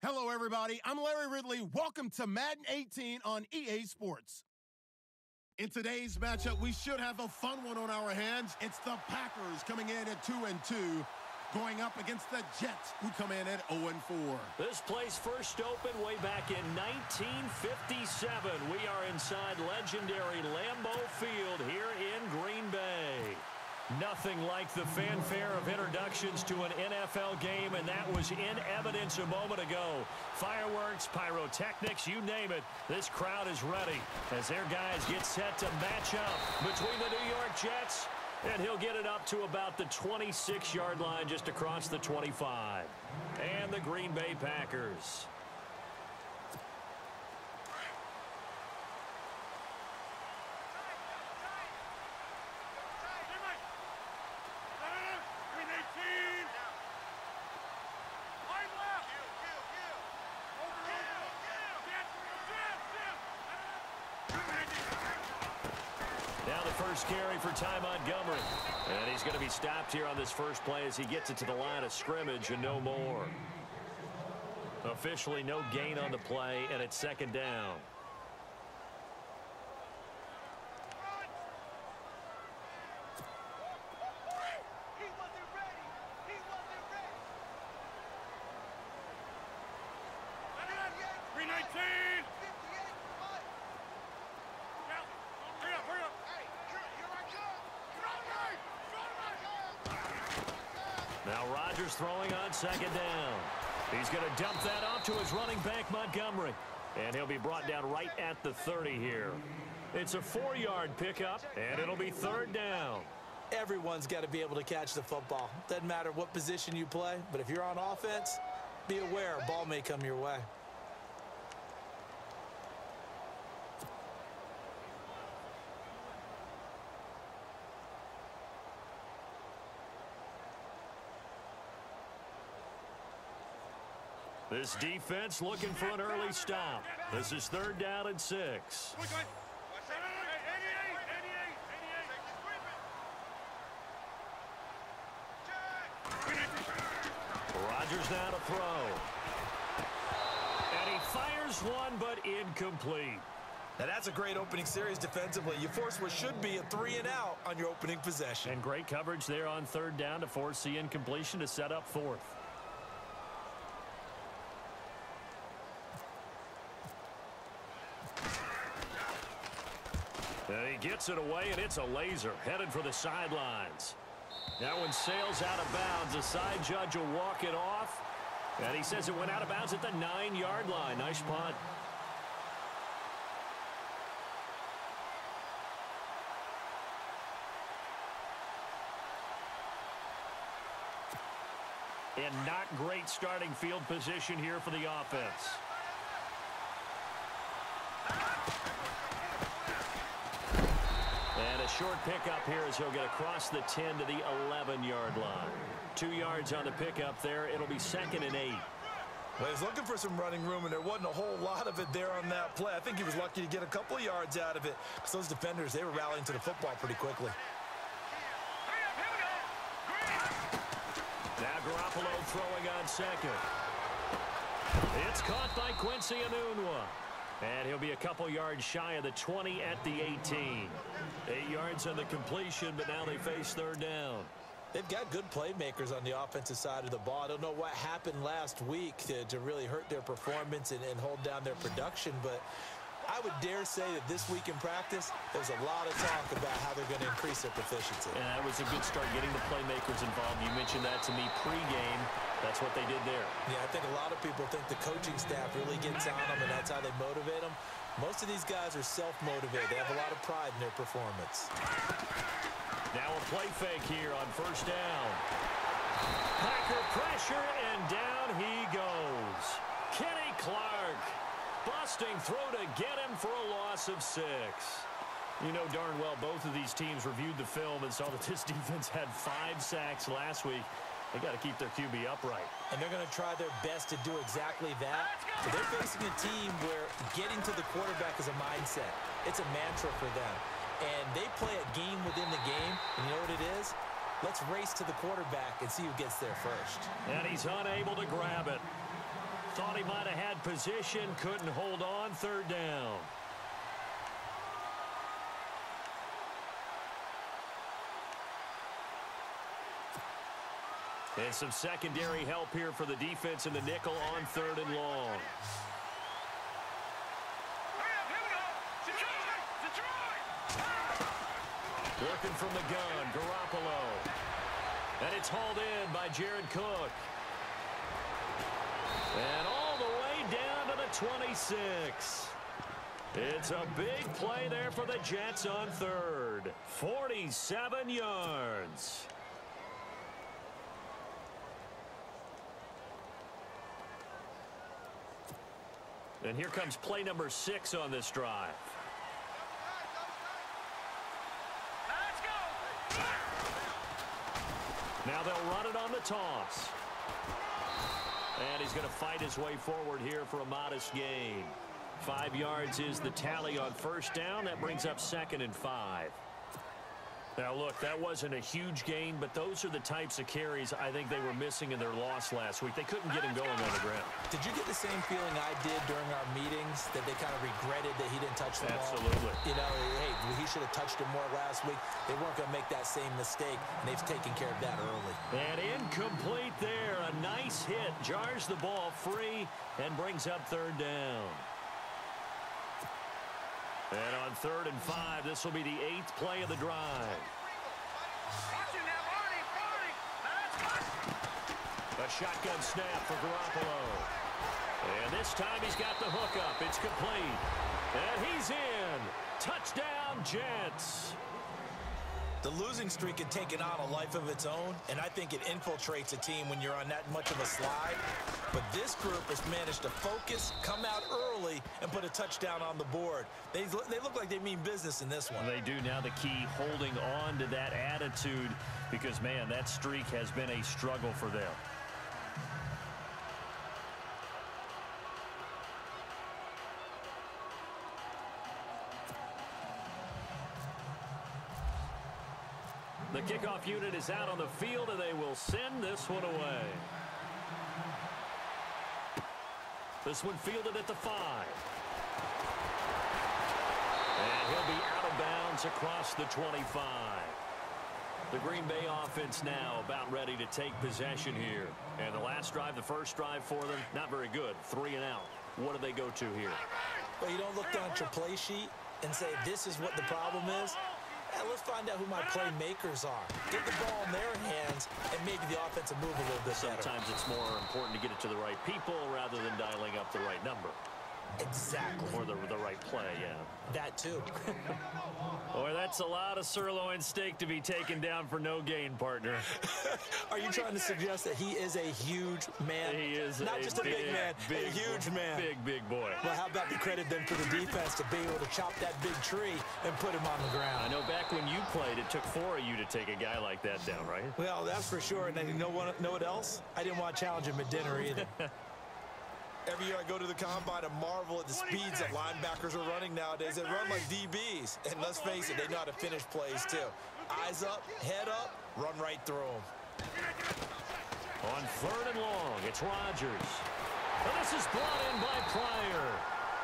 Hello, everybody. I'm Larry Ridley. Welcome to Madden 18 on EA Sports. In today's matchup, we should have a fun one on our hands. It's the Packers coming in at 2-2, going up against the Jets, who come in at 0-4. This place first opened way back in 1957. We are inside legendary Lambeau Field here in Green Bay. Nothing like the fanfare of introductions to an NFL game, and that was in evidence a moment ago. Fireworks, pyrotechnics, you name it. This crowd is ready as their guys get set to match up between the New York Jets, and he'll get it up to about the 26-yard line just across the 25. And the Green Bay Packers. Now the first carry for Ty Montgomery. And he's going to be stopped here on this first play as he gets it to the line of scrimmage and no more. Officially no gain on the play, and it's second down. Now Rodgers throwing on second down. He's going to dump that off to his running back, Montgomery. And he'll be brought down right at the 30 here. It's a 4-yard pickup, and it'll be third down. Everyone's got to be able to catch the football. Doesn't matter what position you play, but if you're on offense, be aware a ball may come your way. This defense looking for an early stop. This is third down and 6. Rodgers now to throw. And he fires one, but incomplete. Now that's a great opening series defensively. You force what should be a 3-and-out on your opening possession. And great coverage there on third down to force the incompletion to set up fourth. And he gets it away, and it's a laser headed for the sidelines. That one sails out of bounds. The side judge will walk it off. And he says it went out of bounds at the 9-yard line. Nice punt. And not great starting field position here for the offense. And a short pickup here as he'll get across the 10 to the 11-yard line. 2 yards on the pickup there. It'll be second and 8. Well, he's looking for some running room, and there wasn't a whole lot of it there on that play. I think he was lucky to get a couple of yards out of it because those defenders, they were rallying to the football pretty quickly. Now Garoppolo throwing on second. It's caught by Quincy Enunwa. And he'll be a couple yards shy of the 20 at the 18. 8 yards on the completion, but now they face third down. They've got good playmakers on the offensive side of the ball. I don't know what happened last week to really hurt their performance and hold down their production, but I would dare say that this week in practice, there's a lot of talk about how they're going to increase their proficiency. And that was a good start, getting the playmakers involved. You mentioned that to me pregame. That's what they did there. Yeah, I think a lot of people think the coaching staff really gets on them, and that's how they motivate them. Most of these guys are self-motivated. They have a lot of pride in their performance. Now a play fake here on first down. Packer pressure, and down he goes. Kenny Clark. Busting through to get him for a loss of 6. You know darn well both of these teams reviewed the film and saw that this defense had 5 sacks last week. They got to keep their QB upright. And they're going to try their best to do exactly that. But they're facing a team where getting to the quarterback is a mindset. It's a mantra for them. And they play a game within the game. And you know what it is? Let's race to the quarterback and see who gets there first. And he's unable to grab it. Thought he might have had position, couldn't hold on, third down. And some secondary help here for the defense in the nickel on third and long. Working from the gun, Garoppolo. And it's hauled in by Jared Cook. And all the way down to the 26. It's a big play there for the Jets on third. 47 yards. And here comes play number 6 on this drive. Now they'll run it on the toss. And he's going to fight his way forward here for a modest gain. 5 yards is the tally on first down. That brings up 2nd and 5. Now, look, that wasn't a huge gain, but those are the types of carries I think they were missing in their loss last week. They couldn't get him going on the ground. Did you get the same feeling I did during our meetings, that they kind of regretted that he didn't touch the ball? Absolutely. You know, hey, he should have touched it more last week. They weren't going to make that same mistake, and they've taken care of that early. And incomplete there. A nice hit. Jars the ball free and brings up third down. And on 3rd and 5, this will be the 8th play of the drive. A shotgun snap for Garoppolo. And this time he's got the hookup. It's complete. And he's in. Touchdown, Jets. The losing streak had taken on a life of its own, and I think it infiltrates a team when you're on that much of a slide. But this group has managed to focus, come out early, and put a touchdown on the board. They look like they mean business in this one. They do. Now the key, holding on to that attitude, because, man, that streak has been a struggle for them. The kickoff unit is out on the field, and they will send this one away. This one fielded at the 5. And he'll be out of bounds across the 25. The Green Bay offense now about ready to take possession here. And the last drive, the first drive for them, not very good. 3 and out. What do they go to here? Well, you don't look down at your play sheet and say, this is what the problem is. Let's find out who my playmakers are. Get the ball in their hands, and maybe the offense will move a little bit better. Sometimes it's more important to get it to the right people rather than dialing up the right number. Exactly. Or the right play, yeah. That too. Boy, that's a lot of sirloin steak to be taken down for no gain, partner. Are you trying to suggest that he is a huge man? He is not just a big man, a huge man. Big boy. Well, how about the credit then for the defense to be able to chop that big tree and put him on the ground? I know back when you played, it took 4 of you to take a guy like that down, right? Well, that's for sure. And then you know what else? I didn't want to challenge him at dinner either. Every year I go to the combine and marvel at the speeds that linebackers are running nowadays. They run like DBs. And let's face it, they know how to finish plays too. Eyes up, head up, run right through them. On 3rd and long, it's Rodgers. And this is brought in by Pryor.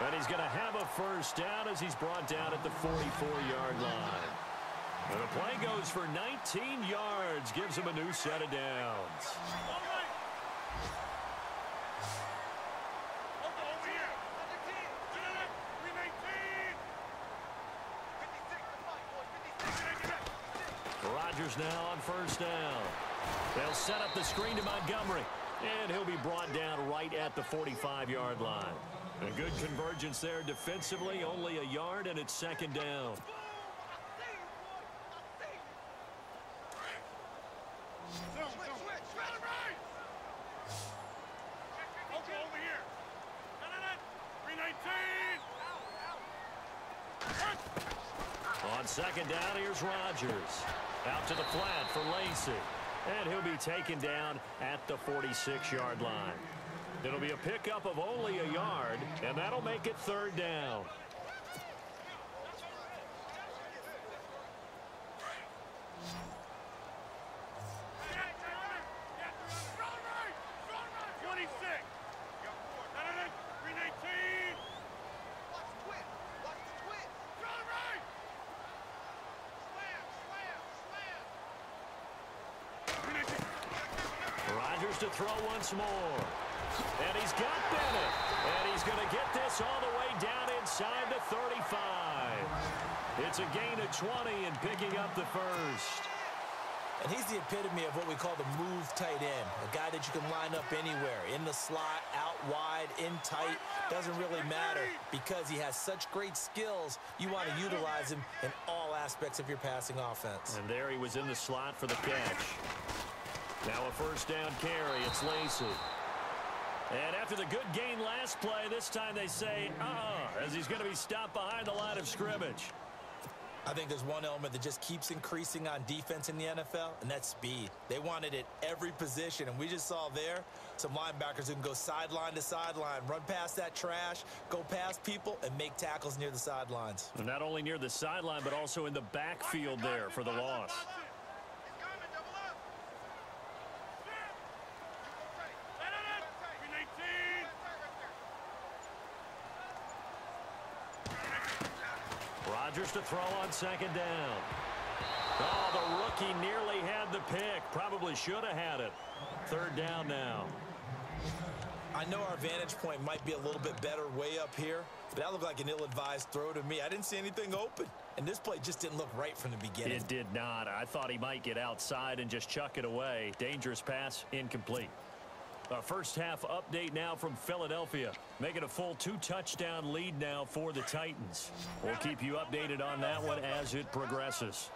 And he's going to have a first down as he's brought down at the 44-yard line. And the play goes for 19 yards, gives him a new set of downs. Rodgers now on first down. They'll set up the screen to Montgomery. And he'll be brought down right at the 45-yard line. A good convergence there defensively, only a yard, and it's 2nd down. On 2nd down, here's Rodgers. Out to the flat for Lacey. And he'll be taken down at the 46-yard line. It'll be a pickup of only a yard, and that'll make it 3rd down. Rodgers to throw once more. And he's got Bennett. And he's going to get this all the way down inside the 35. It's a gain of 20 and picking up the first. And he's the epitome of what we call the move tight end, a guy that you can line up anywhere, in the slot, out wide, in tight, doesn't really matter because he has such great skills. You want to utilize him in all aspects of your passing offense. And there he was in the slot for the catch. Now a first down carry. It's Lacy. And after the good gain last play, this time they say, as he's going to be stopped behind the line of scrimmage. I think there's one element that just keeps increasing on defense in the NFL, and that's speed. They want it at every position, and we just saw there some linebackers who can go sideline to sideline, run past that trash, go past people, and make tackles near the sidelines. And not only near the sideline, but also in the backfield there for the loss. Rodgers to throw on second down. Oh, the rookie nearly had the pick. Probably should have had it. Third down now. I know our vantage point might be a little bit better way up here, but that looked like an ill-advised throw to me. I didn't see anything open, and this play just didn't look right from the beginning. It did not. I thought he might get outside and just chuck it away. Dangerous pass, incomplete. A first half update now from Philadelphia, making a full 2-touchdown lead now for the Titans. We'll keep you updated on that one as it progresses.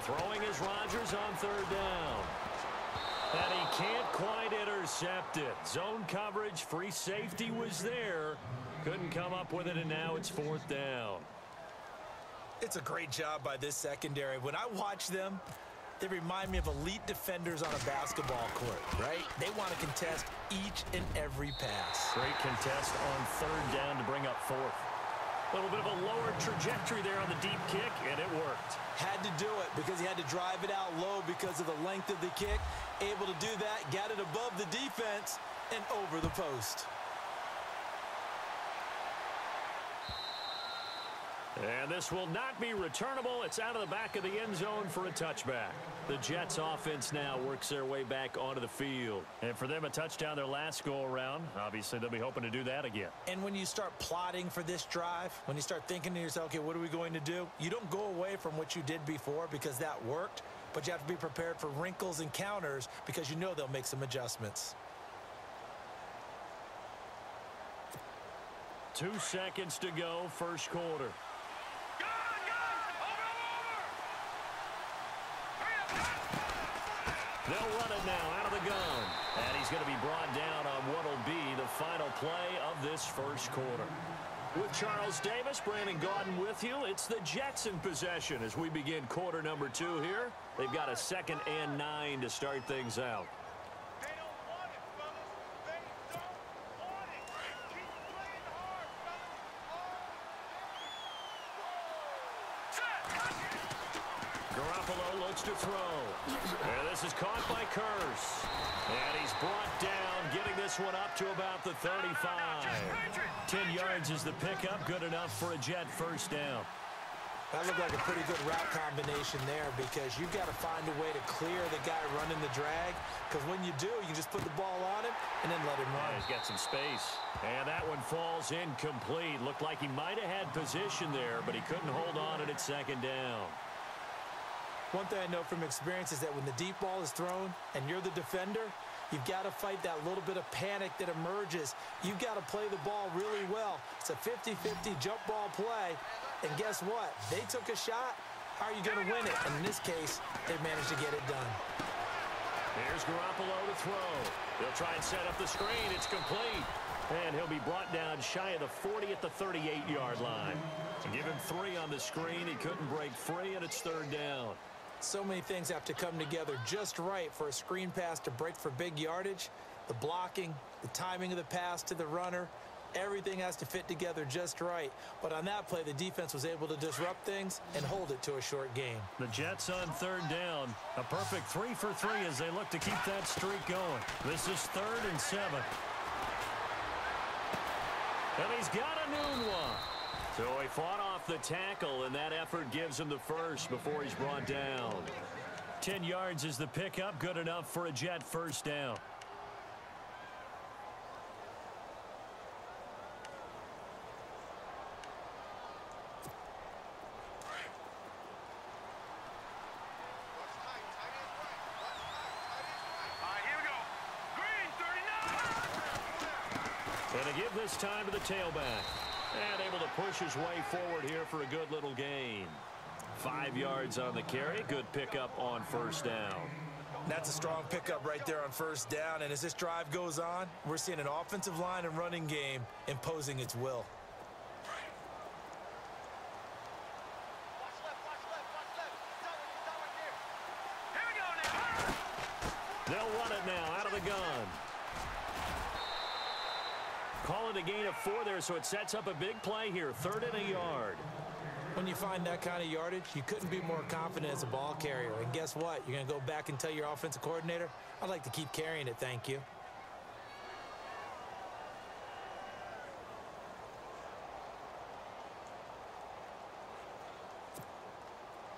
Throwing is Rodgers on third down. And he can't quite intercept it. Zone coverage, free safety was there. Couldn't come up with it, and now it's fourth down. It's a great job by this secondary. When I watch them, they remind me of elite defenders on a basketball court, right? They want to contest each and every pass. Great contest on third down to bring up fourth. A little bit of a lower trajectory there on the deep kick, and it worked. Had to do it because he had to drive it out low because of the length of the kick. Able to do that, got it above the defense and over the post. And this will not be returnable. It's out of the back of the end zone for a touchback. The Jets offense now works their way back onto the field. And for them, a touchdown their last go-around. Obviously, they'll be hoping to do that again. And when you start plotting for this drive, when you start thinking to yourself, okay, what are we going to do? You don't go away from what you did before because that worked, but you have to be prepared for wrinkles and counters because you know they'll make some adjustments. 2 seconds to go, first quarter. They'll run it now out of the gun. And he's going to be brought down on what will be the final play of this first quarter. With Charles Davis, Brandon Gaudin with you. It's the Jets in possession as we begin quarter number 2 here. They've got a 2nd and 9 to start things out. To throw. And this is caught by Curse. And he's brought down, getting this one up to about the 35. 10 yards is the pickup, good enough for a Jet first down. That looked like a pretty good route combination there because you've got to find a way to clear the guy running the drag because when you do, you just put the ball on him and then let him run. Yeah, he's got some space. And that one falls incomplete. Looked like he might have had position there, but he couldn't hold on it at second down. One thing I know from experience is that when the deep ball is thrown and you're the defender, you've got to fight that little bit of panic that emerges. You've got to play the ball really well. It's a 50-50 jump ball play. And guess what? They took a shot. How are you going to win it? And in this case, they managed to get it done. Here's Garoppolo to throw. He'll try and set up the screen. It's complete. And he'll be brought down shy of the 40 at the 38-yard line. To give him 3 on the screen, he couldn't break free, and it's third down. So many things have to come together just right for a screen pass to break for big yardage. The blocking, the timing of the pass to the runner, everything has to fit together just right. But on that play, the defense was able to disrupt things and hold it to a short game. The Jets on third down. A perfect 3 for 3 as they look to keep that streak going. This is 3rd and 7. And he's got a noon one. So he fought off the tackle, and that effort gives him the first before he's brought down. 10 yards is the pickup, good enough for a Jet first down. And to give this time to the tailback. And able to push his way forward here for a good little gain. 5 yards on the carry. Good pickup on first down. That's a strong pickup right there on first down. And as this drive goes on, we're seeing an offensive line and running game imposing its will. They'll run it now out of the gun. Call it a gain of 4 there, so it sets up a big play here. 3rd and a yard. When you find that kind of yardage, you couldn't be more confident as a ball carrier. And guess what? You're going to go back and tell your offensive coordinator, I'd like to keep carrying it, thank you.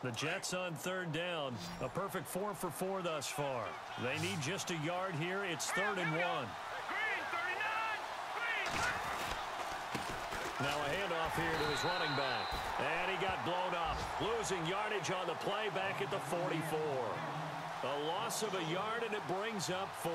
The Jets on 3rd down. A perfect 4 for 4 thus far. They need just a yard here. It's 3rd and 1. Now a handoff here to his running back. And he got blown up. Losing yardage on the play back at the 44. A loss of a yard, and it brings up 4th.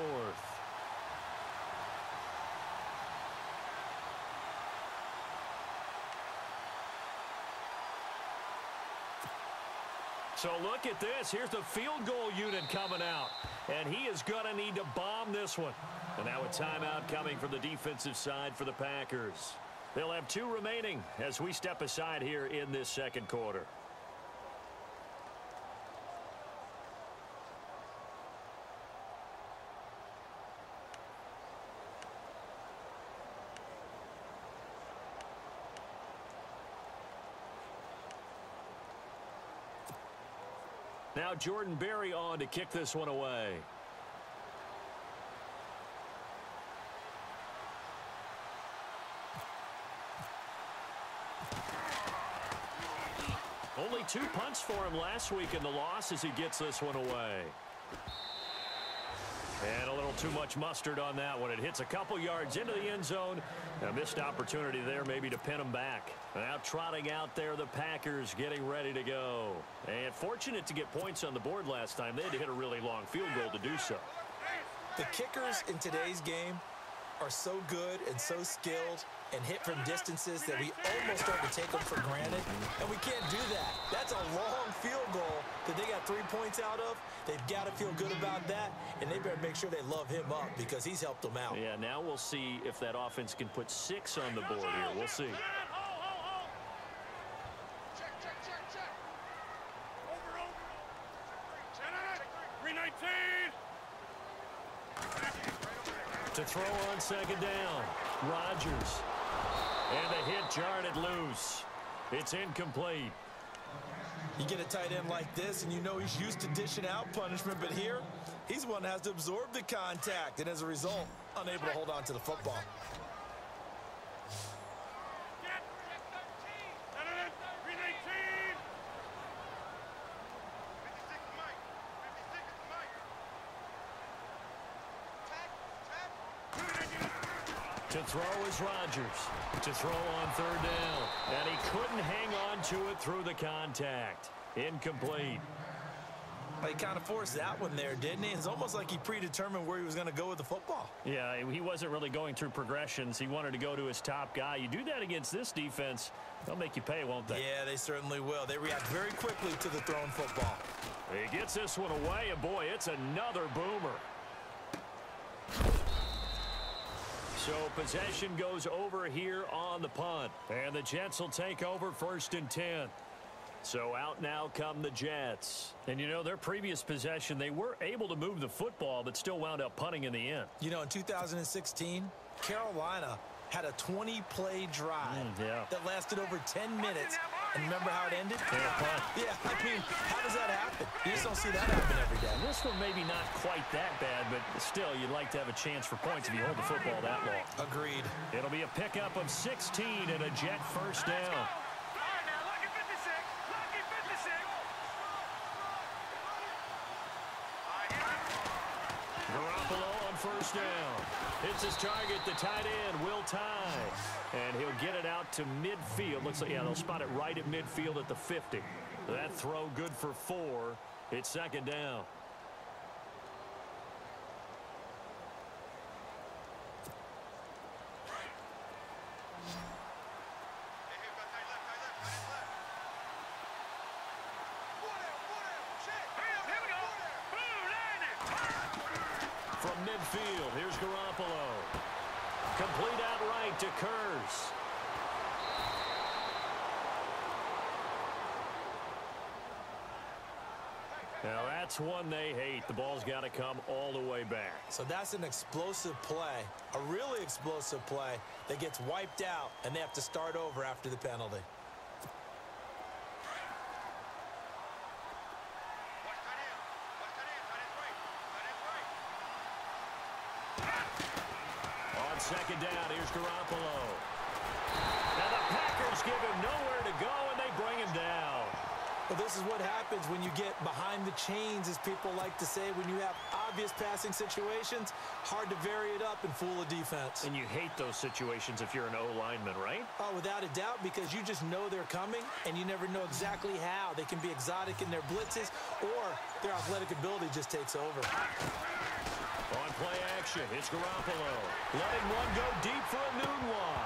So look at this. Here's the field goal unit coming out. And he is going to need to bomb this one. And now a timeout coming from the defensive side for the Packers. They'll have 2 remaining as we step aside here in this second quarter. Now Jordan Berry on to kick this one away. Only 2 punts for him last week in the loss as he gets this one away. And a little too much mustard on that one. It hits a couple yards into the end zone. A missed opportunity there maybe to pin him back. Now trotting out there, the Packers getting ready to go. And fortunate to get points on the board last time. They had to hit a really long field goal to do so. The kickers in today's game are so good and so skilled and hit from distances that we almost start to take them for granted, and we can't do that. That's a long field goal that they got 3 points out of. They've got to feel good about that, and they better make sure they love him up because he's helped them out. Yeah, now we'll see if that offense can put 6 on the board here. We'll see. To throw on second down, Rodgers. And the hit jarred it loose. It's incomplete. You get a tight end like this, and you know he's used to dishing out punishment, but here, he's one that has to absorb the contact, and as a result, unable to hold on to the football. To throw is Rodgers. To throw on third down. And he couldn't hang on to it through the contact. Incomplete. Well, he kind of forced that one there, didn't he? It's almost like he predetermined where he was going to go with the football. Yeah, he wasn't really going through progressions. He wanted to go to his top guy. You do that against this defense, they'll make you pay, won't they? Yeah, they certainly will. They react very quickly to the thrown football. He gets this one away, and boy, it's another boomer. So possession goes over here on the punt. And the Jets will take over 1st and 10. So out now come the Jets. And, you know, their previous possession, they were able to move the football, but still wound up punting in the end. You know, in 2016, Carolina had a 20-play drive that lasted over 10 minutes, And remember how it ended? Yeah, I mean, how does that happen? You just don't see that happen every day. This one maybe not quite that bad, but still, you'd like to have a chance for points if you hold the football that long. Agreed. It'll be a pickup of 16 and a Jet first down. Garoppolo on first down. Hits his target, the tight end, Will Tye. And he'll get it out to midfield. Looks like, yeah, they'll spot it right at midfield at the 50. That throw good for 4. It's second down. From midfield, here's Garoppolo. Complete outright to Kurz. Now that's one they hate. The ball's got to come all the way back. So that's an explosive play, a really explosive play that gets wiped out, and they have to start over after the penalty. On second down, here's Garoppolo. Now the Packers give him nowhere to go, and they bring him down. Well, this is what happens when you get behind the chains, as people like to say. When you have obvious passing situations, hard to vary it up and fool a defense. And you hate those situations if you're an O-lineman, right? Oh, without a doubt, because you just know they're coming, and you never know exactly how. They can be exotic in their blitzes, or their athletic ability just takes over. On play action, it's Garoppolo. Letting one go deep for a noon one.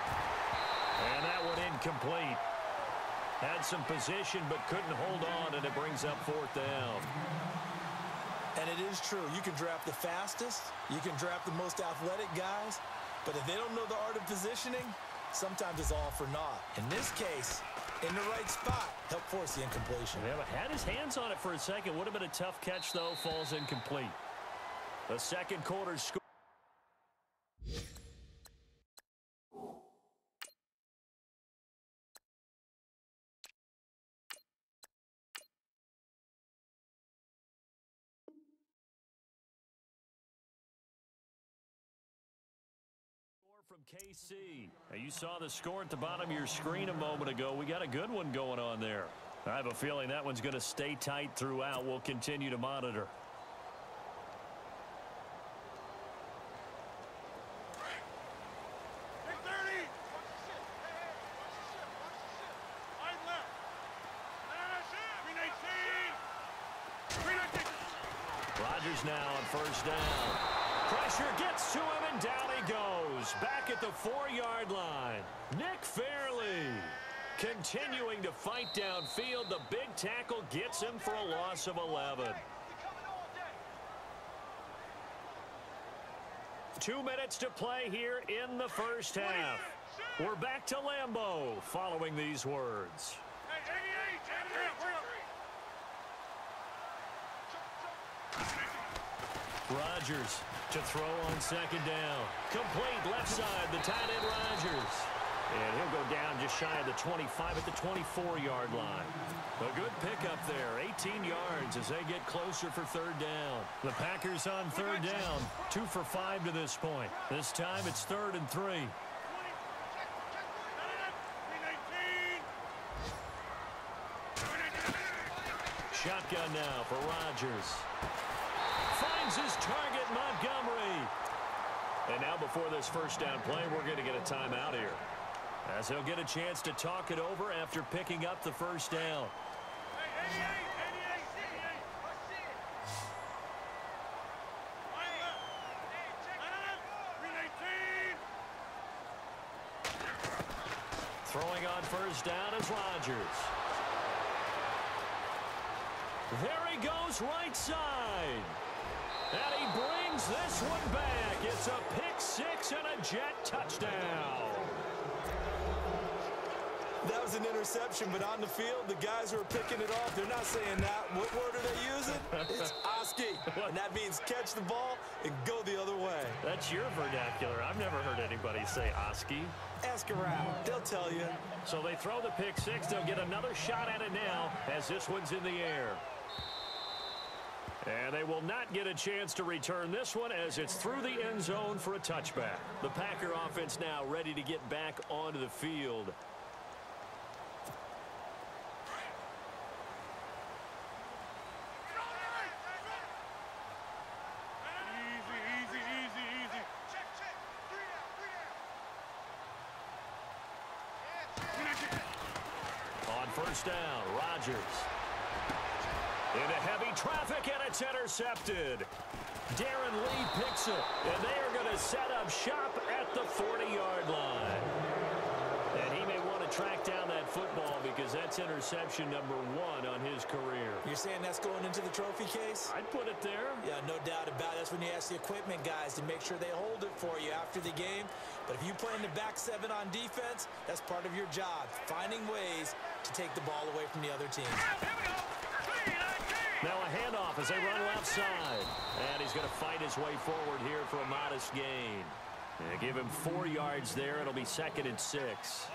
And that one incomplete. Had some position but couldn't hold on, and it brings up fourth down. And it is true. You can draft the fastest. You can draft the most athletic guys. But if they don't know the art of positioning, sometimes it's all for naught. In this case, in the right spot, helped force the incompletion. Yeah, but had his hands on it for a second. Would have been a tough catch, though. Falls incomplete. The second quarter score. From KC. Now, you saw the score at the bottom of your screen a moment ago. We got a good one going on there. I have a feeling that one's going to stay tight throughout. We'll continue to monitor. Rodgers now on first down. Pressure gets to him, and down he goes. Back at the 4-yard line. Nick Fairley continuing to fight downfield. The big tackle gets him for a loss of 11. 2 minutes to play here in the first half. We're back to Lambeau following these words. Rodgers to throw on second down. Complete left side, the tight end Rodgers. And he'll go down just shy of the 25 at the 24-yard line. A good pickup there, 18 yards as they get closer for third down. The Packers on third down, 2 for 5 to this point. This time it's 3rd and 3. Shotgun now for Rodgers. Finds his target, Montgomery. And now before this first down play, we're going to get a timeout here, as he'll get a chance to talk it over after picking up the first down. Throwing on first down is Rodgers. There he goes, right side. And he brings this one back. It's a pick six and a Jet touchdown. That was an interception, but on the field, the guys who are picking it off, they're not saying that. What word are they using? It's Oski, and that means catch the ball and go the other way. That's your vernacular. I've never heard anybody say Oski. Ask around. They'll tell you. So they throw the pick six. They'll get another shot at it now as this one's in the air. And they will not get a chance to return this one as it's through the end zone for a touchback. The Packer offense now ready to get back onto the field. On first down, Rodgers. Into heavy traffic, and it's intercepted. Darren Lee picks it, and they are going to set up shop at the 40-yard line. And he may want to track down that football because that's interception number 1 on his career. You're saying that's going into the trophy case? I'd put it there. Yeah, no doubt about it. That's when you ask the equipment guys to make sure they hold it for you after the game. But if you play in the back 7 on defense, that's part of your job, finding ways to take the ball away from the other team. Now a handoff as they run left side. And he's going to fight his way forward here for a modest gain. And give him 4 yards there. It'll be 2nd and 6.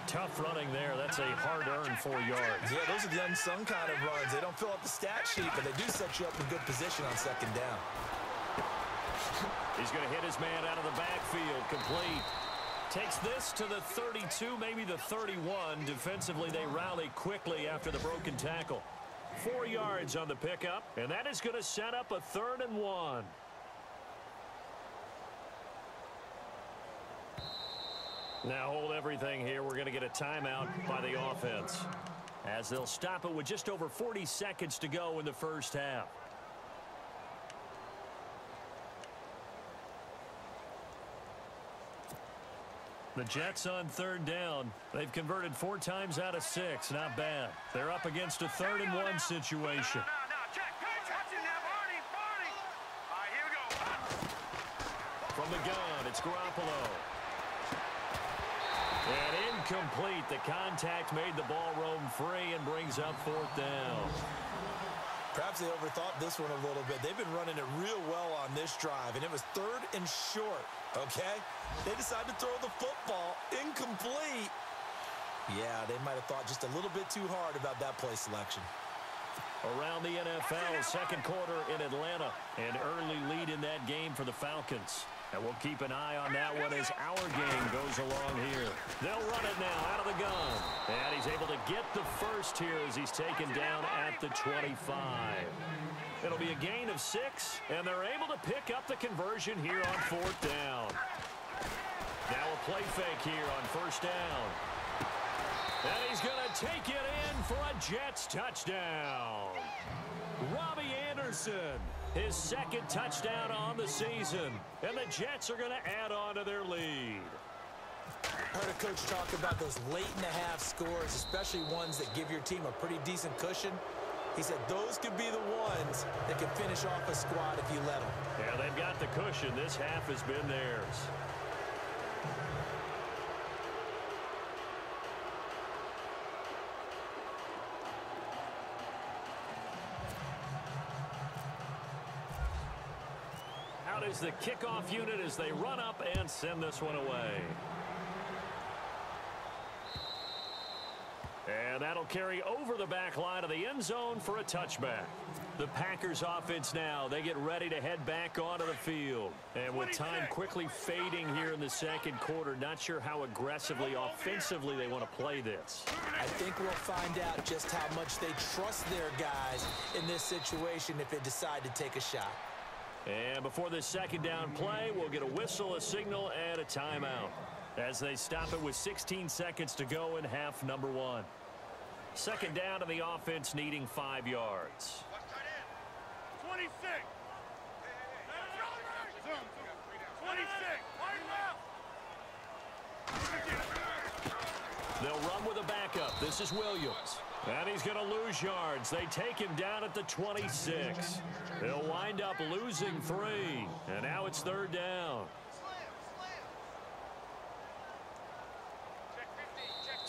Tough running there. That's a hard-earned 4 yards. Yeah, those are the unsung kind of runs. They don't fill out the stat sheet, but they do set you up in good position on 2nd down. He's going to hit his man out of the backfield. Complete. Takes this to the 32, maybe the 31. Defensively, they rally quickly after the broken tackle. 4 yards on the pickup, and that is going to set up a 3rd and 1. Now hold everything here. We're going to get a timeout by the offense as they'll stop it with just over 40 seconds to go in the first half. The Jets on 3rd down. They've converted 4 times out of 6. Not bad. They're up against a 3rd and 1 situation. From the gun, it's Garoppolo. And incomplete. The contact made the ball roam free and brings up 4th down. Perhaps they overthought this one a little bit. They've been running it real well on this drive, and it was 3rd and short, okay? They decided to throw the football incomplete. Yeah, they might have thought just a little bit too hard about that play selection. Around the NFL, 2nd quarter in Atlanta. An early lead in that game for the Falcons. And we'll keep an eye on that one as our game goes along here. They'll run it now out of the gun. And he's able to get the first here as he's taken down at the 25. It'll be a gain of 6, and they're able to pick up the conversion here on 4th down. Now a play fake here on 1st down. And he's going to take it in for a Jets touchdown. Robbie Anderson, his 2nd touchdown on the season. And the Jets are going to add on to their lead. Heard a coach talk about those late-in-the-half scores, especially ones that give your team a pretty decent cushion. He said those could be the ones that can finish off a squad if you let them. Yeah, they've got the cushion. This half has been theirs. Out is the kickoff unit as they run up and send this one away. And that'll carry over the back line of the end zone for a touchback. The Packers offense now, they get ready to head back onto the field. And with time quickly fading here in the 2nd quarter, not sure how aggressively, offensively they want to play this. I think we'll find out just how much they trust their guys in this situation if they decide to take a shot. And before this 2nd down play, we'll get a whistle, a signal, and a timeout as they stop it with 16 seconds to go in half number 1. 2nd down to the offense needing 5 yards. 26. 26. They'll run with a backup. This is Williams. And he's going to lose yards. They take him down at the 26. They'll wind up losing 3. And now it's 3rd down.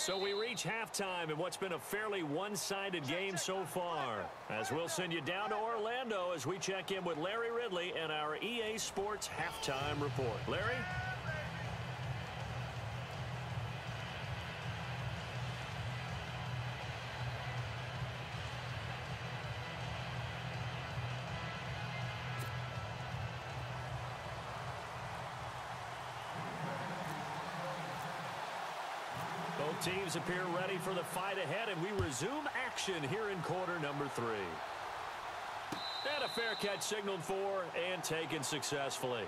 So we reach halftime in what's been a fairly one-sided game so far. As we'll send you down to Orlando as we check in with Larry Ridley and our EA Sports Halftime Report. Larry? Both teams appear ready for the fight ahead, and we resume action here in quarter number 3. And a fair catch signaled for and taken successfully.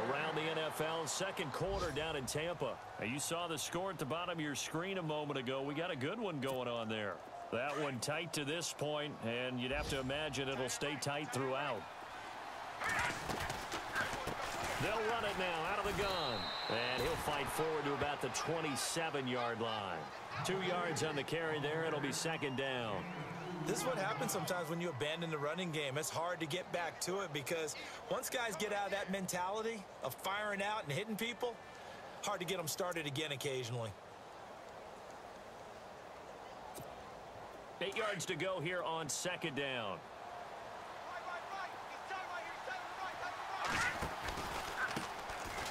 Around the NFL, second quarter down in Tampa. Now, you saw the score at the bottom of your screen a moment ago. We got a good one going on there. That one tight to this point, and you'd have to imagine it'll stay tight throughout. They'll run it now out of the gun. And he'll fight forward to about the 27-yard line. 2 yards on the carry there. It'll be second down. This is what happens sometimes when you abandon the running game. It's hard to get back to it because once guys get out of that mentality of firing out and hitting people, hard to get them started again occasionally. 8 yards to go here on second down.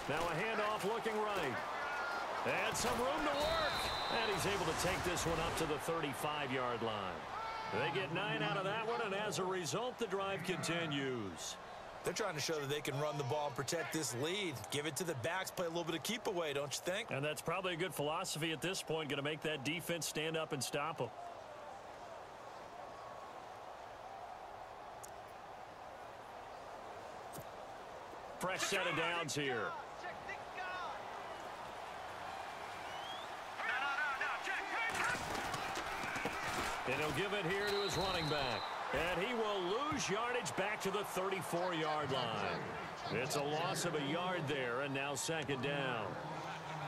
Now a handoff looking right. And some room to work. And he's able to take this one up to the 35-yard line. They get 9 out of that one, and as a result, the drive continues. They're trying to show that they can run the ball and protect this lead. Give it to the backs, play a little bit of keep away, don't you think? And that's probably a good philosophy at this point, going to make that defense stand up and stop them. Fresh set of downs here. And he'll give it here to his running back. And he will lose yardage back to the 34-yard line. It's a loss of a yard there, and now second down.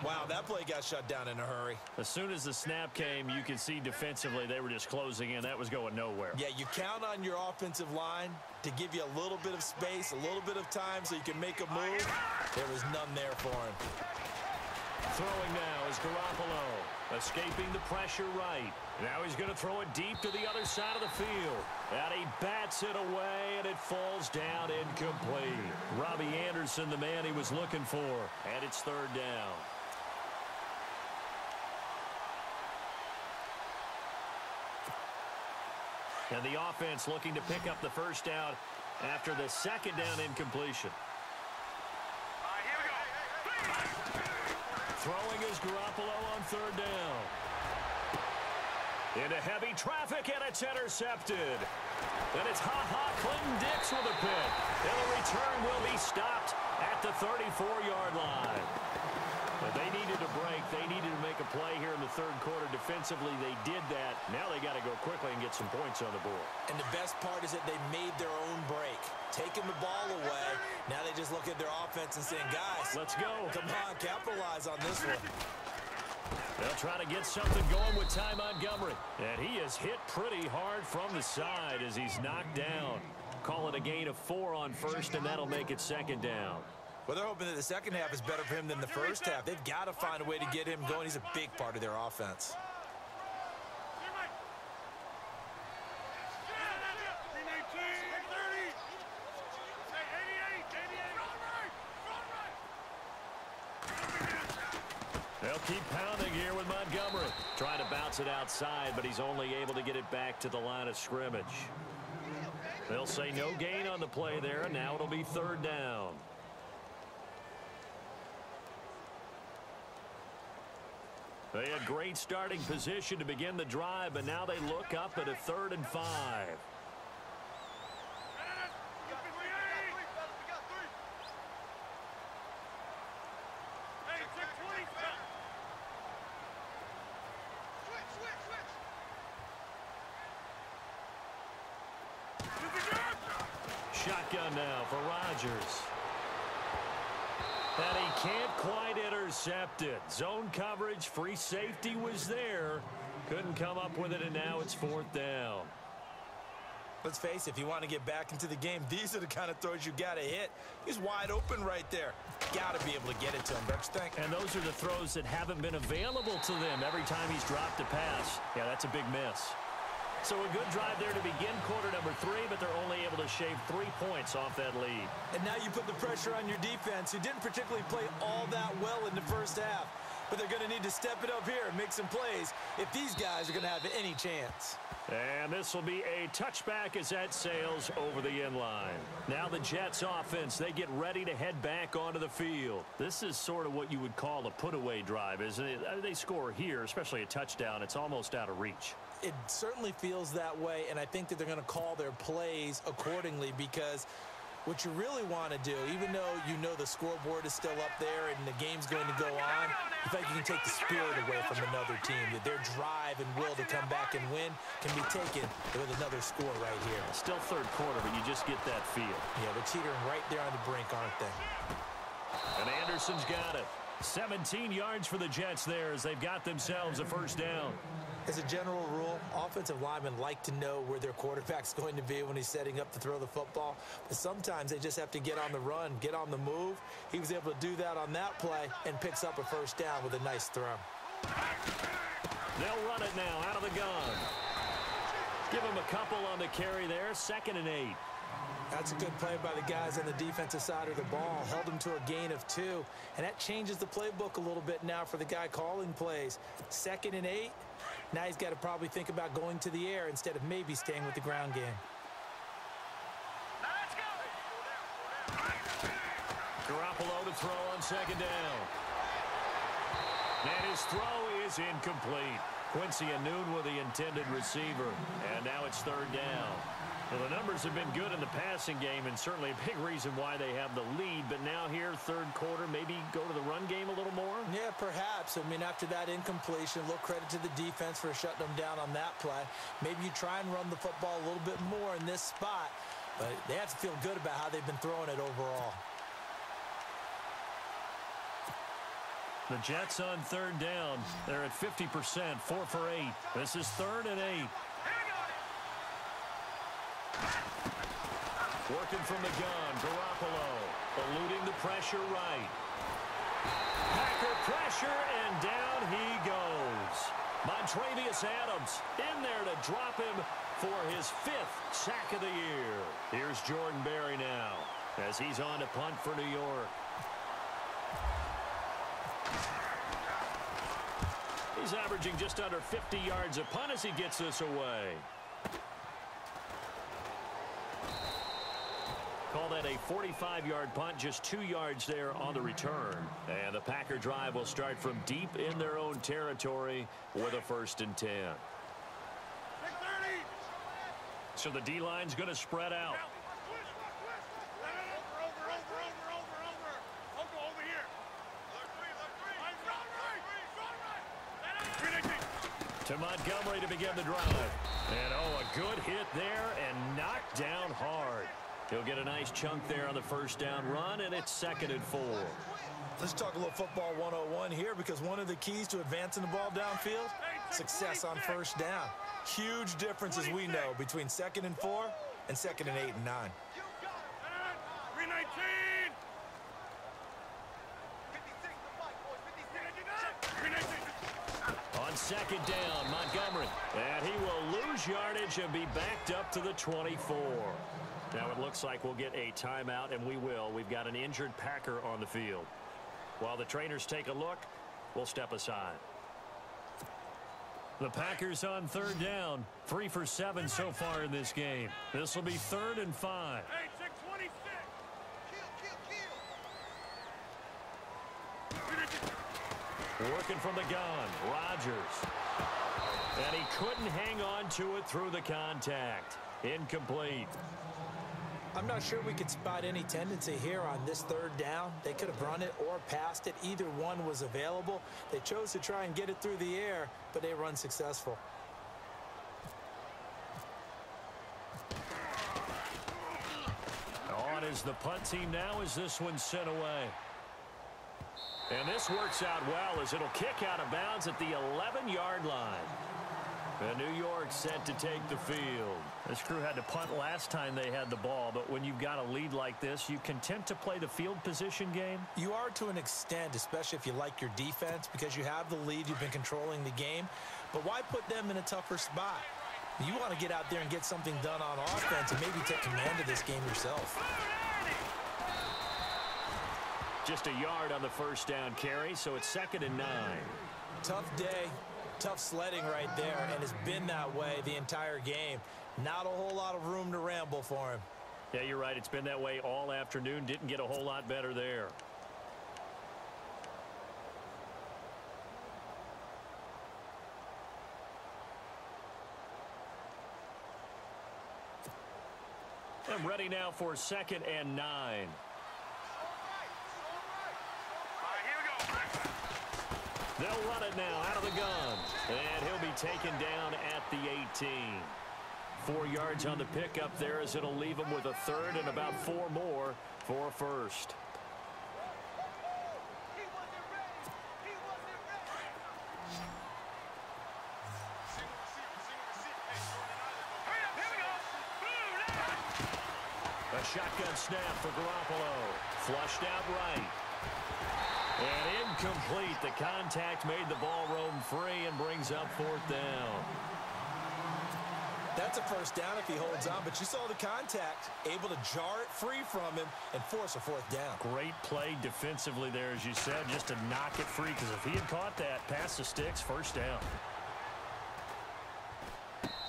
Wow, that play got shut down in a hurry. As soon as the snap came, you could see defensively they were just closing in. That was going nowhere. Yeah, you count on your offensive line to give you a little bit of space, a little bit of time so you can make a move. There was none there for him. Throwing now is Garoppolo, escaping the pressure right. Now he's going to throw it deep to the other side of the field. And he bats it away, and it falls down incomplete. Robbie Anderson, the man he was looking for, and it's third down. And the offense looking to pick up the first down after the second down incompletion. Throwing is Garoppolo on third down. Into heavy traffic, and it's intercepted. And it's Clinton Dix with a pick. And the return will be stopped at the 34-yard line. But they needed a break. They needed to make a play here in the third quarter. Defensively, they did that. Now they got to go quickly and get some points on the board. And the best part is that they made their own break. Taking the ball away. Now they just look at their offense and saying, guys, let's go. Come on, capitalize on this one. They'll try to get something going with Ty Montgomery. And he is hit pretty hard from the side as he's knocked down. Call it a gain of 4 on first, and that'll make it second down. Well, they're hoping that the second half is better for him than the first half. They've got to find a way to get him going. He's a big part of their offense. They'll keep pounding here with Montgomery. Trying to bounce it outside, but he's only able to get it back to the line of scrimmage. They'll say no gain on the play there, and now it'll be third down. They had great starting position to begin the drive, but now they look up at a 3rd and 5. Shotgun now for Rodgers. And he can't quite intercept it. Zone coverage, free safety was there. Couldn't come up with it, and now it's 4th down. Let's face it, if you want to get back into the game, these are the kind of throws you got to hit. He's wide open right there. Got to be able to get it to him, don't you think? And those are the throws that haven't been available to them every time he's dropped a pass. Yeah, that's a big miss. So a good drive there to begin quarter number 3, but they're only able to shave 3 points off that lead. And now you put the pressure on your defense, who didn't particularly play all that well in the first half. But they're going to need to step it up here and make some plays if these guys are going to have any chance. And this will be a touchback as that sails over the end line. Now the Jets offense, they get ready to head back onto the field. This is sort of what you would call a put-away drive, isn't it? They score here, especially a touchdown. It's almost out of reach. It certainly feels that way, and I think that they're going to call their plays accordingly, because what you really want to do, even though you know the scoreboard is still up there and the game's going to go on, you think you can take the spirit away from another team, that their drive and will to come back and win can be taken with another score right here. Still third quarter, but you just get that feel. Yeah, they're teetering right there on the brink, aren't they? And Anderson's got it. 17 yards for the Jets there as they've got themselves a first down. As a general rule, offensive linemen like to know where their quarterback's going to be when he's setting up to throw the football. But sometimes they just have to get on the run, get on the move. He was able to do that on that play and picks up a first down with a nice throw. They'll run it now out of the gun. Give him a couple on the carry there. 2nd and 8. That's a good play by the guys on the defensive side of the ball. Held him to a gain of 2. And that changes the playbook a little bit now for the guy calling plays. 2nd and 8. Now he's got to probably think about going to the air instead of maybe staying with the ground game. Garoppolo to throw on 2nd down. And his throw is incomplete. Quincy Anoon with the intended receiver. And now it's 3rd down. Well, the numbers have been good in the passing game, and certainly a big reason why they have the lead. But now here, 3rd quarter, maybe go to the run game a little more? Yeah, perhaps. I mean, after that incompletion, a little credit to the defense for shutting them down on that play. Maybe you try and run the football a little bit more in this spot. But they have to feel good about how they've been throwing it overall. The Jets on 3rd down. They're at 50%, 4 for 8. This is 3rd and 8. Working from the gun, Garoppolo eluding the pressure right. Packer pressure, and down he goes. Montravius Adams in there to drop him for his 5th sack of the year. Here's Jordan Berry now as he's on to punt for New York. He's averaging just under 50 yards a punt as he gets this away. Call that a 45-yard punt, just 2 yards there on the return. And the Packer drive will start from deep in their own territory with a 1st and 10. So the D-line's going to spread out. To Montgomery to begin the drive. And, oh, a good hit there and knocked down hard. He'll get a nice chunk there on the 1st down run, and it's 2nd and 4. Let's talk a little football 101 here, because one of the keys to advancing the ball downfield, success on 1st down. Huge difference, as we know, between 2nd and 4 and 2nd and 8 and 9. 319. On 2nd down, Montgomery. And he will lose yardage and be backed up to the 24. Now it looks like we'll get a timeout, and we will. We've got an injured Packer on the field. While the trainers take a look, we'll step aside. The Packers on 3rd down. 3 for 7 so far in this game. This will be 3rd and 5. Hey, 626. Working from the gun, Rodgers. And he couldn't hang on to it through the contact. Incomplete. I'm not sure we could spot any tendency here on this 3rd down. They could have run it or passed it. Either one was available. They chose to try and get it through the air, but they were unsuccessful. On is the punt team now as this one's sent away. And this works out well as it'll kick out of bounds at the 11-yard line. And New York set to take the field. This crew had to punt last time they had the ball, but when you've got a lead like this, you content to play the field position game? You are to an extent, especially if you like your defense, because you have the lead, you've been controlling the game. But why put them in a tougher spot? You want to get out there and get something done on offense and maybe take command of this game yourself. Just a yard on the first down carry, so it's 2nd and 9. Tough day, tough sledding right there, and it's been that way the entire game. Not a whole lot of room to ramble for him. Yeah, you're right. It's been that way all afternoon. Didn't get a whole lot better there. I'm ready now for 2nd and 9. They'll run it now out of the gun. And he'll be taken down at the 18. 4 yards on the pickup there as it'll leave him with a 3rd and about 4 more for a first. A shotgun snap for Garoppolo. Flushed out right. And incomplete. The contact made the ball roam free and brings up 4th down. That's a first down if he holds on, but you saw the contact. Able to jar it free from him and force a 4th down. Great play defensively there, as you said, just to knock it free, because if he had caught that, past the sticks, first down.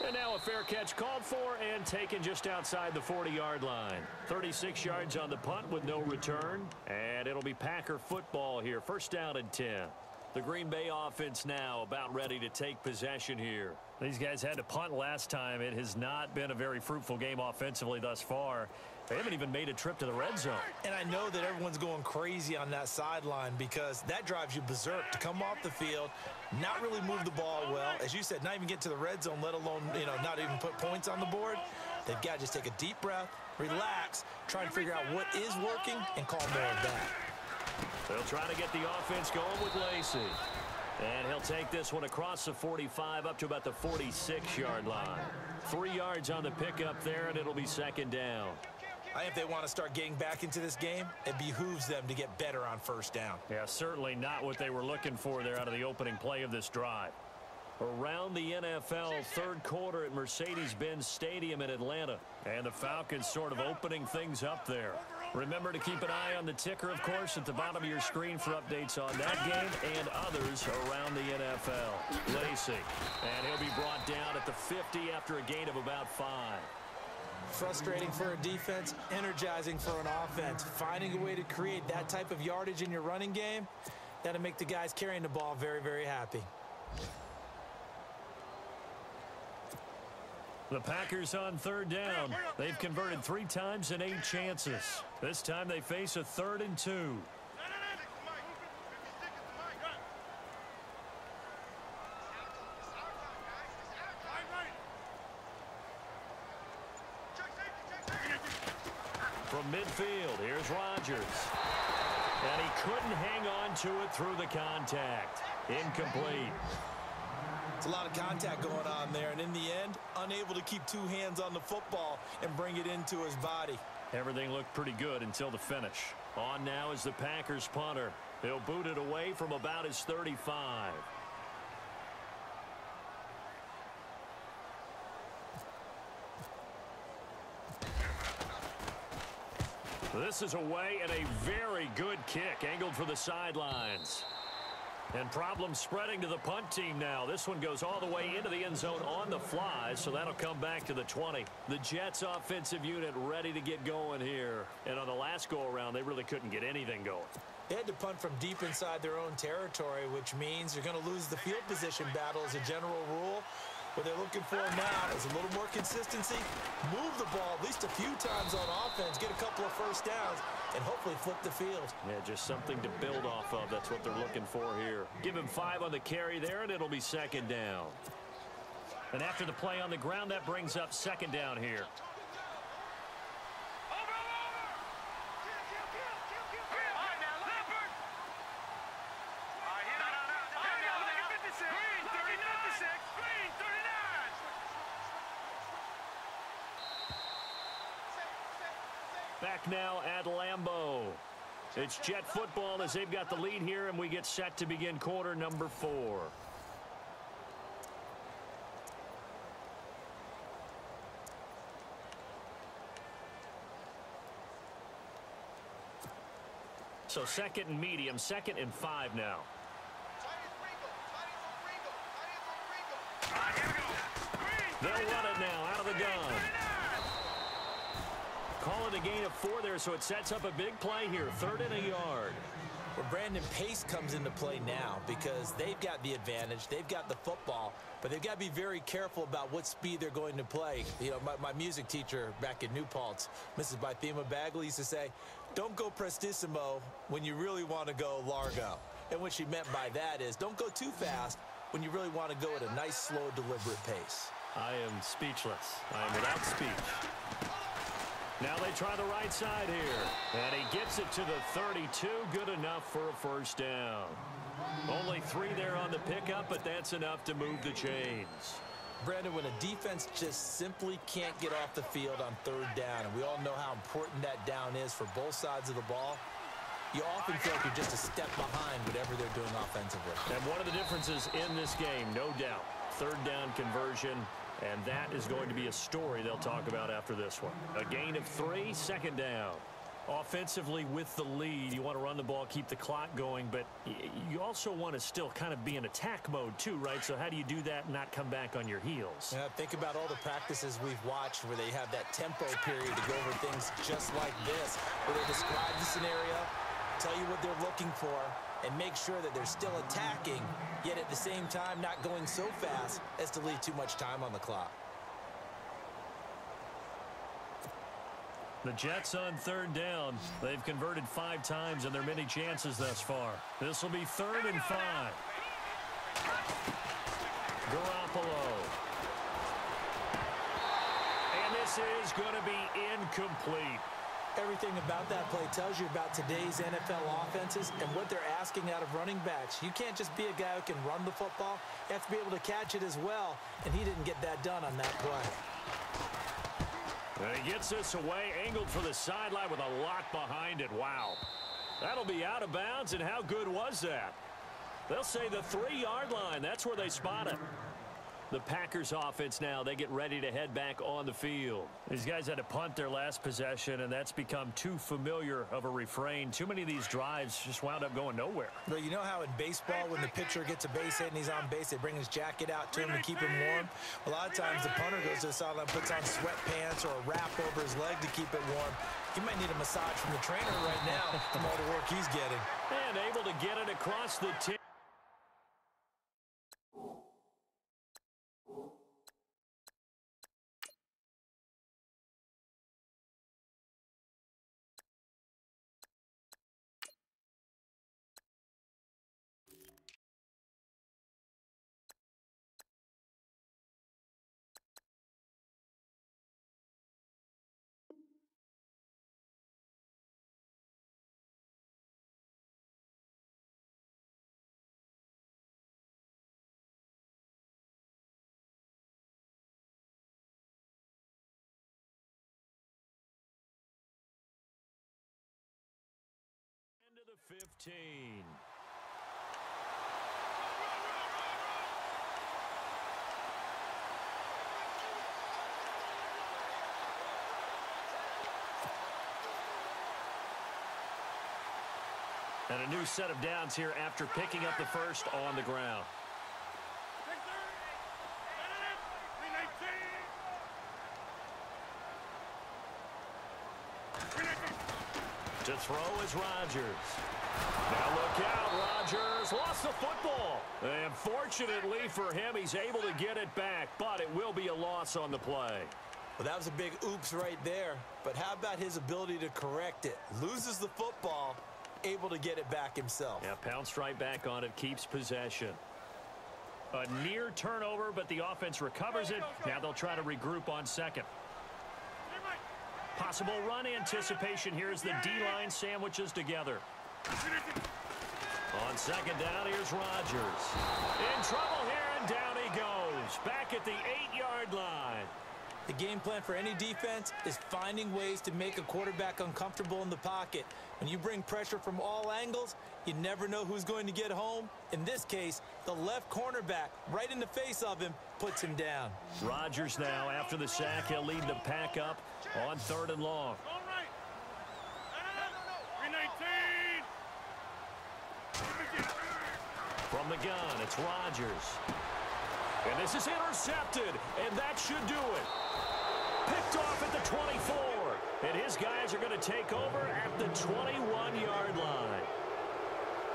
And now a fair catch called for and taken just outside the 40-yard line. 36 yards on the punt with no return. And it'll be Packer football here. First down and 10. The Green Bay offense now about ready to take possession here. These guys had to punt last time. It has not been a very fruitful game offensively thus far. They haven't even made a trip to the red zone. And I know that everyone's going crazy on that sideline because that drives you berserk to come off the field, not really move the ball well. As you said, not even get to the red zone, let alone, not even put points on the board. They've got to just take a deep breath, relax, try and figure out what is working, and call more of that. They'll try to get the offense going with Lacey. And he'll take this one across the 45 up to about the 46-yard line. 3 yards on the pickup there, and it'll be 2nd down. I think if they want to start getting back into this game, it behooves them to get better on first down. Yeah, certainly not what they were looking for there out of the opening play of this drive. Around the NFL, 3rd quarter at Mercedes-Benz Stadium in Atlanta. And the Falcons sort of opening things up there. Remember to keep an eye on the ticker, of course, at the bottom of your screen for updates on that game and others around the NFL. Lacey. And he'll be brought down at the 50 after a gain of about 5. Frustrating for a defense, energizing for an offense. Finding a way to create that type of yardage in your running game, that'll make the guys carrying the ball very, very happy. The Packers on 3rd down. They've converted 3 times in 8 chances. This time they face a 3rd and 2. From midfield, here's Rodgers. And he couldn't hang on to it through the contact. Incomplete. It's a lot of contact going on there, and in the end, unable to keep 2 hands on the football and bring it into his body. Everything looked pretty good until the finish. On now is the Packers punter. He'll boot it away from about his 35. This is away and a very good kick angled for the sidelines. And problems spreading to the punt team now. This one goes all the way into the end zone on the fly, so that'll come back to the 20. The Jets offensive unit ready to get going here. And on the last go-around, they really couldn't get anything going. They had to punt from deep inside their own territory, which means you're going to lose the field position battle as a general rule. What they're looking for now is a little more consistency, move the ball at least a few times on offense, get a couple of first downs, and hopefully flip the field. Yeah, just something to build off of. That's what they're looking for here. Give him 5 on the carry there, and it'll be 2nd down. And after the play on the ground, that brings up 2nd down here. back now at Lambeau. It's Jet football as they've got the lead here, and we get set to begin quarter number 4. So second and medium, 2nd and 5 now. They'll run it now out of the gun. Call it a gain of 4 there, so it sets up a big play here, 3rd and a yard. Well, Brandon, pace comes into play now because they've got the advantage. They've got the football, but they've got to be very careful about what speed they're going to play. You know, my music teacher back in New Paltz, Mrs. Bythema Bagley, used to say, don't go prestissimo when you really want to go largo. And what she meant by that is don't go too fast when you really want to go at a nice, slow, deliberate pace. I am speechless. I am without speech. Now they try the right side here. And he gets it to the 32. Good enough for a first down. Only 3 there on the pickup, but that's enough to move the chains. Brandon, when a defense just simply can't get off the field on 3rd down, and we all know how important that down is for both sides of the ball, you often feel like you're just a step behind whatever they're doing offensively. And one of the differences in this game, no doubt, 3rd down conversion. And that is going to be a story they'll talk about after this one. A gain of 3, 2nd down. Offensively with the lead, you want to run the ball, keep the clock going, but you also want to still kind of be in attack mode too, right? So how do you do that and not come back on your heels? Yeah, think about all the practices we've watched where they have that tempo period to go over things just like this, where they describe the scenario, tell you what they're looking for, and make sure that they're still attacking, yet at the same time not going so fast as to leave too much time on the clock. The Jets on 3rd down. They've converted 5 times in their many chances thus far. This will be 3rd and 5. Garoppolo. And this is going to be incomplete. Everything about that play tells you about today's NFL offenses and what they're asking out of running backs. You can't just be a guy who can run the football. You have to be able to catch it as well, and he didn't get that done on that play. And he gets this away, angled for the sideline with a lot behind it. Wow. That'll be out of bounds, and how good was that? They'll say the 3-yard line. That's where they spot it. The Packers offense now, they get ready to head back on the field. These guys had to punt their last possession, and that's become too familiar of a refrain. Too many of these drives just wound up going nowhere. But you know how in baseball, when the pitcher gets a base hit and he's on base, they bring his jacket out to him to keep him warm? A lot of times the punter goes to the sideline, puts on sweatpants or a wrap over his leg to keep it warm. He might need a massage from the trainer right now from all the work he's getting. And able to get it across the tip. To the 15. And a new set of downs here after picking up the first on the ground. To throw is Rodgers. Now look out, Rodgers lost the football. And fortunately for him, he's able to get it back, but it will be a loss on the play. Well, that was a big oops right there. But how about his ability to correct it? Loses the football, able to get it back himself. Yeah, pounced right back on it, keeps possession. A near turnover, but the offense recovers it. Now they'll try to regroup on 2nd. Possible run anticipation. Here's the D-line sandwiches together. On 2nd down, here's Rodgers. In trouble here, and down he goes. Back at the 8-yard line. The game plan for any defense is finding ways to make a quarterback uncomfortable in the pocket. When you bring pressure from all angles, you never know who's going to get home. In this case, the left cornerback, right in the face of him, puts him down. Rodgers now, after the sack, he'll lead the pack up on 3rd and long. All right. 319. From the gun, it's Rodgers. And this is intercepted, and that should do it. Picked off at the 24. And his guys are going to take over at the 21-yard line.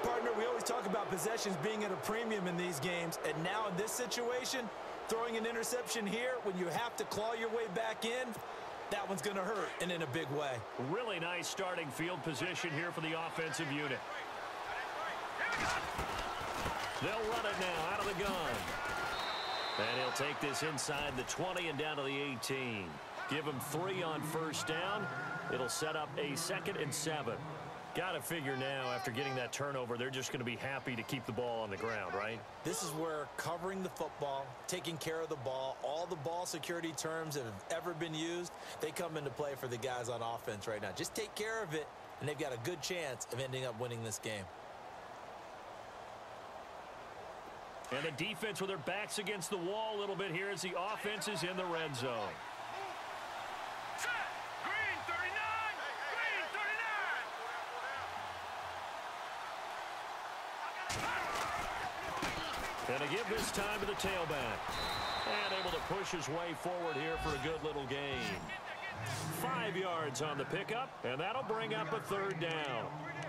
Partner, we always talk about possessions being at a premium in these games. And now in this situation, throwing an interception here when you have to claw your way back in, that one's going to hurt, and in a big way. Really nice starting field position here for the offensive unit. They'll run it now out of the gun. And he'll take this inside the 20 and down to the 18. Give him 3 on 1st down. It'll set up a 2nd and 7. Got to figure now, after getting that turnover, they're just going to be happy to keep the ball on the ground, right? This is where covering the football, taking care of the ball, all the ball security terms that have ever been used, they come into play for the guys on offense right now. Just take care of it, and they've got a good chance of ending up winning this game. And the defense with their backs against the wall a little bit here as the offense is in the red zone. Green 39. Green 39. And to give this time to the tailback. And able to push his way forward here for a good little gain. 5 yards on the pickup, and that'll bring up a 3rd down.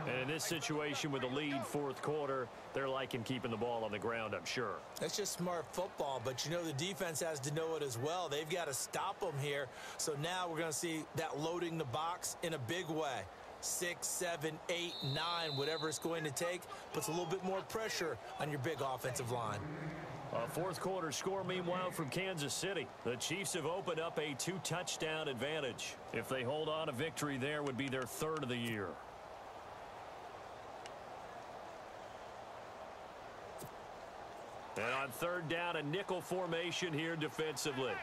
And in this situation with the lead 4th quarter, they're liking keeping the ball on the ground, I'm sure. That's just smart football, but you know the defense has to know it as well. They've got to stop them here. So now we're going to see that loading the box in a big way. 6, 7, 8, 9, whatever it's going to take, puts a little bit more pressure on your big offensive line. A 4th quarter score, meanwhile, from Kansas City. The Chiefs have opened up a 2-touchdown advantage. If they hold on, a victory there would be their 3rd of the year. And on 3rd down, a nickel formation here defensively.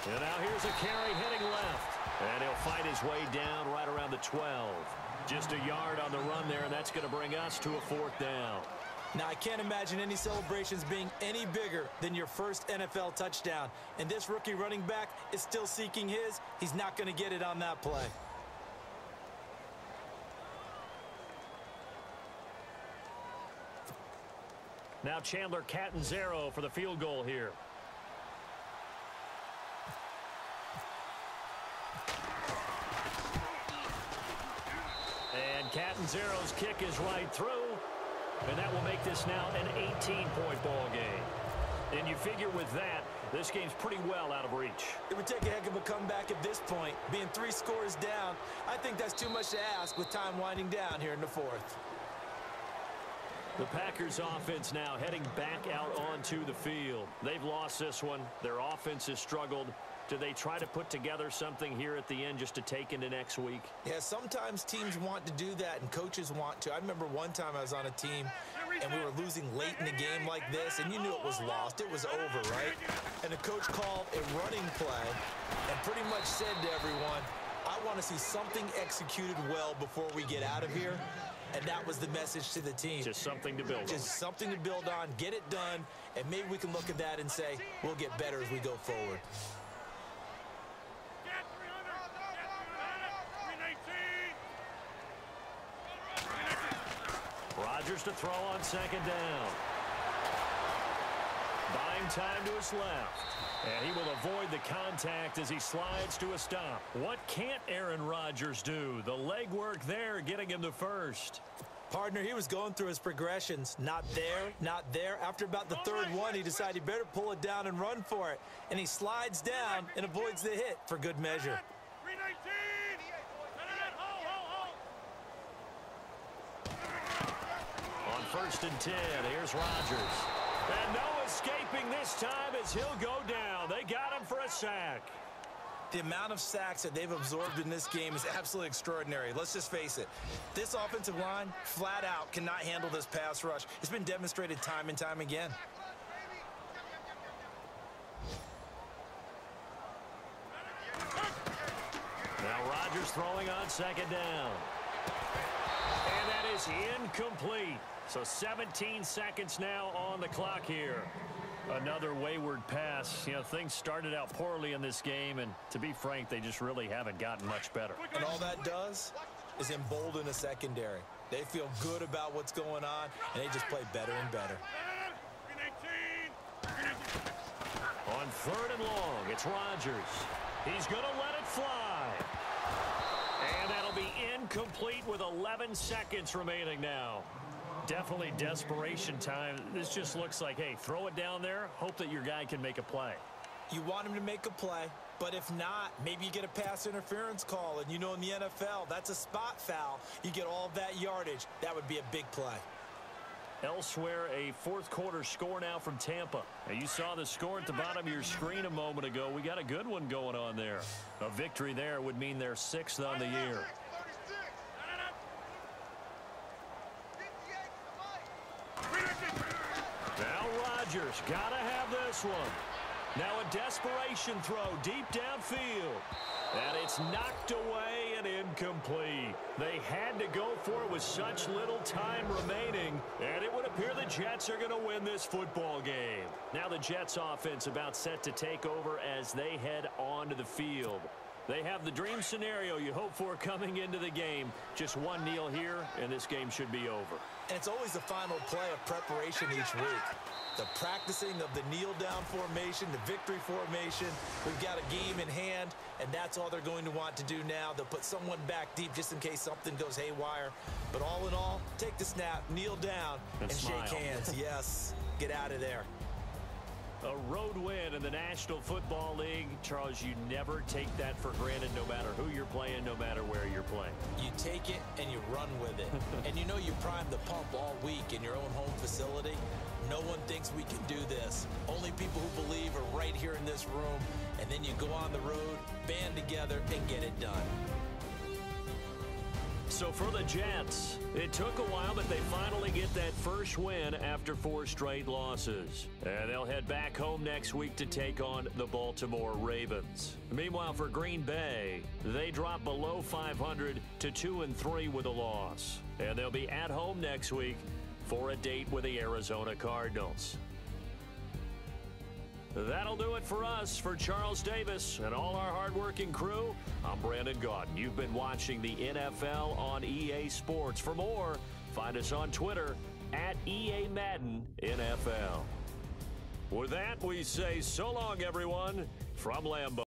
And now here's a carry heading left. And he'll fight his way down right around the 12. Just a yard on the run there, and that's going to bring us to a 4th down. Now, I can't imagine any celebrations being any bigger than your first NFL touchdown. And this rookie running back is still seeking his. He's not going to get it on that play. Now Chandler Catanzaro for the field goal here. And Catanzaro's kick is right through. And that will make this now an 18-point ball game. And you figure with that, this game's pretty well out of reach. It would take a heck of a comeback at this point. Being 3 scores down, I think that's too much to ask with time winding down here in the 4th. The Packers offense now heading back out onto the field. They've lost this one. Their offense has struggled. Do they try to put together something here at the end just to take into next week? Yeah, sometimes teams want to do that and coaches want to. I remember one time I was on a team and we were losing late in the game like this, and you knew it was lost. It was over, right? And the coach called a running play and pretty much said to everyone, I want to see something executed well before we get out of here. And that was the message to the team. Just something to build on. Just something to build on, get it done, and maybe we can look at that and say, we'll get better as we go forward. Get 300. Rodgers to throw on 2nd down. Buying time to his left. And he will avoid the contact as he slides to a stop. What can't Aaron Rodgers do? The legwork there getting him the first. Partner, he was going through his progressions. Not there, not there. After about the 3rd one, he decided he better pull it down and run for it. And he slides down and avoids the hit for good measure. 319. On 1st and 10, here's Rodgers. And no escaping this time as he'll go down. They got him for a sack. The amount of sacks that they've absorbed in this game is absolutely extraordinary. Let's just face it. This offensive line, flat out, cannot handle this pass rush. It's been demonstrated time and time again. Now Rodgers throwing on second down. And that is incomplete. So 17 seconds now on the clock here. Another wayward pass. You know, things started out poorly in this game, and to be frank, they just really haven't gotten much better. And all that does is embolden the secondary. They feel good about what's going on, and they just play better and better. On third and long, it's Rodgers. He's going to let it fly. And that'll be incomplete with 11 seconds remaining now. Definitely desperation time. This just looks like, hey, throw it down there, hope that your guy can make a play. You want him to make a play, but if not, maybe you get a pass interference call. And you know in the NFL, that's a spot foul. You get all of that yardage. That would be a big play. Elsewhere, a fourth quarter score now from Tampa. Now, you saw the score at the bottom of your screen a moment ago. We got a good one going on there. A victory there would mean they're 6th on the year. Now Rodgers got to have this one. Now a desperation throw deep downfield. And it's knocked away and incomplete. They had to go for it with such little time remaining. And it would appear the Jets are going to win this football game. Now the Jets offense about set to take over as they head onto the field. They have the dream scenario you hope for coming into the game. Just one kneel here, and this game should be over. And it's always the final play of preparation each week. The practicing of the kneel-down formation, the victory formation. We've got a game in hand, and that's all they're going to want to do now. They'll put someone back deep just in case something goes haywire. But all in all, take the snap, kneel down, and shake hands. Yes, get out of there. A road win in the National Football League. Charles, you never take that for granted no matter who you're playing, no matter where you're playing. You take it and you run with it. And you know you primed the pump all week in your own home facility. No one thinks we can do this. Only people who believe are right here in this room. And then you go on the road, band together, and get it done. So for the Jets, it took a while, but they finally get that first win after 4 straight losses. And they'll head back home next week to take on the Baltimore Ravens. Meanwhile, for Green Bay, they drop below 500 to 2-3 with a loss. And they'll be at home next week for a date with the Arizona Cardinals. That'll do it for us. For Charles Davis and all our hardworking crew, I'm Brandon Gaudin. You've been watching the NFL on EA Sports. For more, find us on Twitter at EA Madden NFL. With that, we say so long, everyone, from Lambeau.